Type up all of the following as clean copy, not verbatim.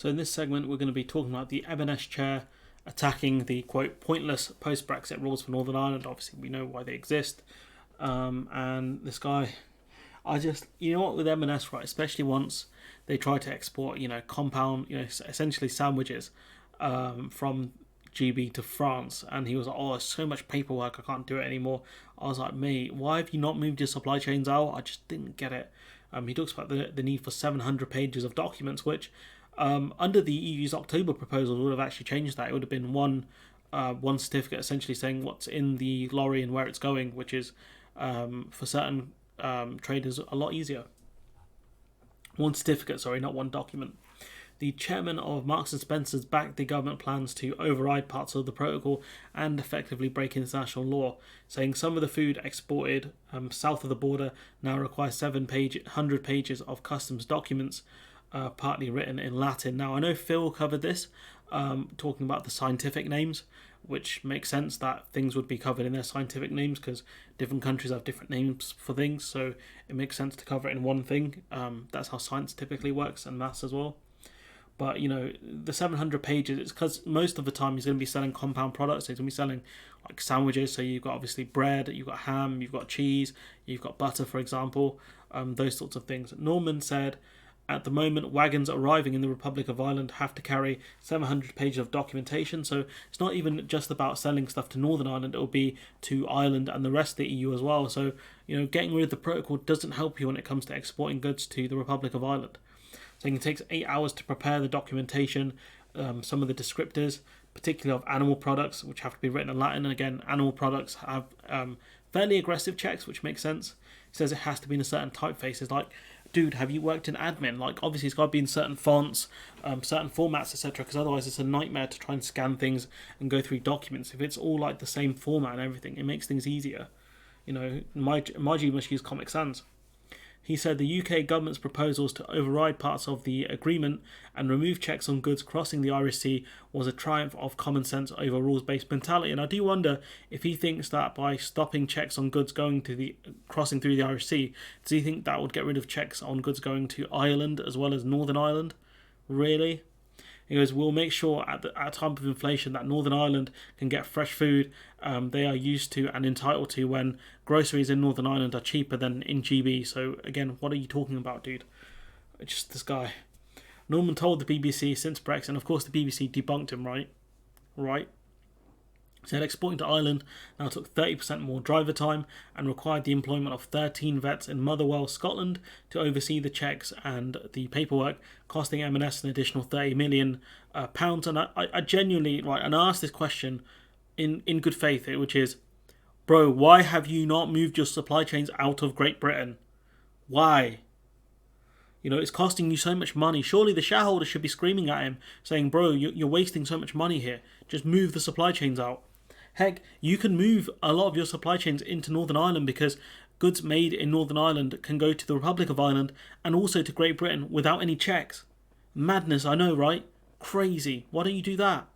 So in this segment, we're going to be talking about the M&S chair attacking the, quote, pointless post-Brexit rules for Northern Ireland. Obviously, we know why they exist. And this guy, you know what, with M&S, right, especially once they try to export, compound, essentially sandwiches from GB to France, and he was like, oh, it's so much paperwork, I can't do it anymore. I was like, mate, why have you not moved your supply chains out? I just didn't get it. He talks about the need for 700 pages of documents, which under the EU's October proposal would have actually changed that. It would have been one certificate essentially saying what's in the lorry and where it's going, which is for certain traders a lot easier. One certificate, sorry, not one document. The chairman of Marks and Spencer's backed the government plans to override parts of the protocol and effectively break international law, saying some of the food exported south of the border now requires 700 pages of customs documents, partly written in Latin. Now, I know Phil covered this, talking about the scientific names, which makes sense that things would be covered in their scientific names because different countries have different names for things, so it makes sense to cover it in one thing. That's how science typically works, and maths as well. But, the 700 pages, it's because most of the time he's going to be selling compound products. So he's going to be selling like sandwiches. So you've got obviously bread, you've got ham, you've got cheese, you've got butter, for example, those sorts of things. Norman said, at the moment, wagons arriving in the Republic of Ireland have to carry 700 pages of documentation. So it's not even just about selling stuff to Northern Ireland. It will be to Ireland and the rest of the EU as well. So, getting rid of the protocol doesn't help you when it comes to exporting goods to the Republic of Ireland. So it takes 8 hours to prepare the documentation, some of the descriptors, particularly of animal products, which have to be written in Latin. And again, animal products have fairly aggressive checks, which makes sense. He says it has to be in a certain typeface. It's like, dude, have you worked in admin? Like, obviously it's got to be in certain fonts, certain formats, etc. Because otherwise it's a nightmare to try and scan things and go through documents. If it's all like the same format and everything, it makes things easier. Margie must use Comic Sans. He said the UK government's proposals to override parts of the agreement and remove checks on goods crossing the Irish Sea was a triumph of common sense over rules-based mentality. And I do wonder if he thinks that by stopping checks on goods crossing through the Irish Sea, does he think that would get rid of checks on goods going to Ireland as well as Northern Ireland? Really? He goes, we'll make sure at a time of inflation that Northern Ireland can get fresh food they are used to and entitled to when groceries in Northern Ireland are cheaper than in GB. So again, what are you talking about, dude? Just this guy. Norman told the BBC since Brexit, and of course the BBC debunked him, right? Said exporting to Ireland now took 30% more driver time and required the employment of 13 vets in Motherwell, Scotland to oversee the checks and the paperwork, costing M&S an additional £30 million. And I genuinely, right, and I asked this question in good faith, which is, bro, why have you not moved your supply chains out of Great Britain? Why? It's costing you so much money. Surely the shareholders should be screaming at him, saying, bro, you're wasting so much money here. Just move the supply chains out. Heck, you can move a lot of your supply chains into Northern Ireland because goods made in Northern Ireland can go to the Republic of Ireland and also to Great Britain without any checks. Madness, I know, right? Crazy. Why don't you do that?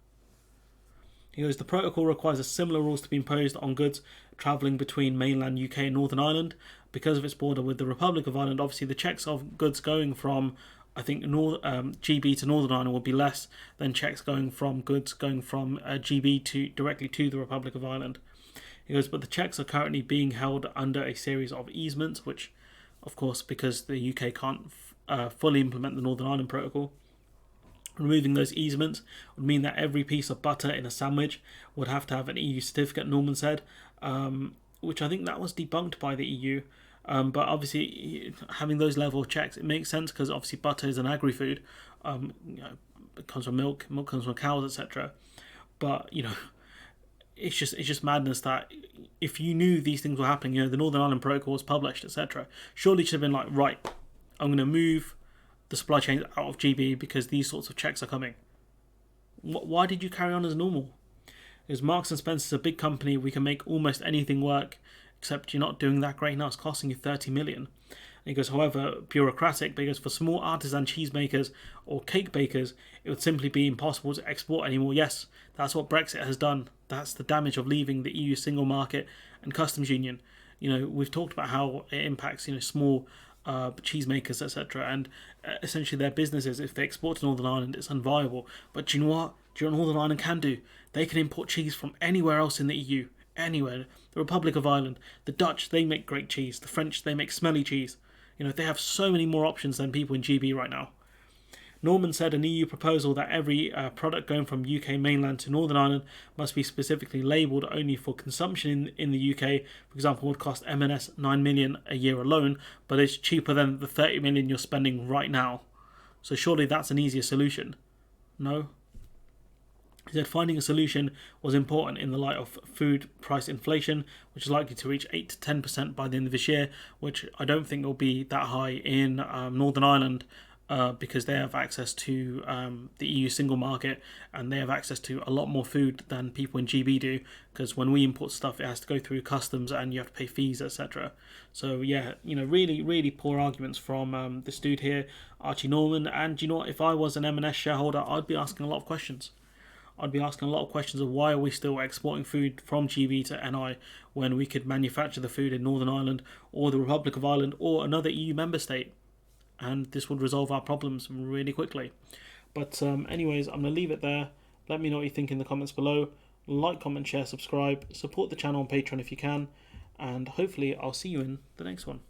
He goes, the protocol requires a similar rules to be imposed on goods travelling between mainland UK and Northern Ireland. Because of its border with the Republic of Ireland, obviously the checks of goods going from, I think, GB to Northern Ireland will be less than checks going from goods going from GB directly to the Republic of Ireland. He goes, but the checks are currently being held under a series of easements, which, of course, because the UK can't fully implement the Northern Ireland Protocol, removing those easements would mean that every piece of butter in a sandwich would have to have an EU certificate, Norman said, which I think that was debunked by the EU. But obviously, having those level of checks, it makes sense because obviously butter is an agri-food. It comes from milk comes from cows, etc. But it's just madness that if you knew these things were happening, the Northern Ireland Protocol was published, etc. Surely it should have been like, right, I'm going to move the supply chains out of GB because these sorts of checks are coming. Why did you carry on as normal? Because Marks and Spencer is a big company, we can make almost anything work, except you're not doing that great now, it's costing you 30 million. And he goes, however, bureaucratic, because for small artisan cheesemakers or cake bakers, it would simply be impossible to export anymore. Yes, that's what Brexit has done. That's the damage of leaving the EU single market and customs union. We've talked about how it impacts, small cheesemakers, etc. And essentially their businesses, if they export to Northern Ireland, it's unviable. But do you know what? Do you know what Northern Ireland can do? They can import cheese from anywhere else in the EU. Anywhere. The Republic of Ireland, the Dutch, they make great cheese. The French, they make smelly cheese. They have so many more options than people in GB right now. Norman said an EU proposal that every product going from UK mainland to Northern Ireland must be specifically labelled only for consumption in the UK, for example, would cost M&S 9 million a year alone, but it's cheaper than the 30 million you're spending right now. So surely that's an easier solution. No? He said finding a solution was important in the light of food price inflation, which is likely to reach 8 to 10% by the end of this year, which I don't think will be that high in Northern Ireland. Because they have access to the EU single market, and they have access to a lot more food than people in GB do, because when we import stuff it has to go through customs and you have to pay fees, etc. So yeah, really, really poor arguments from this dude here, Archie Norman. And if I was an M&S shareholder, I'd be asking a lot of questions. I'd be asking a lot of questions of why are we still exporting food from GB to NI when we could manufacture the food in Northern Ireland or the Republic of Ireland or another EU member state. And this would resolve our problems really quickly. But anyways, I'm going to leave it there. Let me know what you think in the comments below. Like, comment, share, subscribe. Support the channel on Patreon if you can. And hopefully I'll see you in the next one.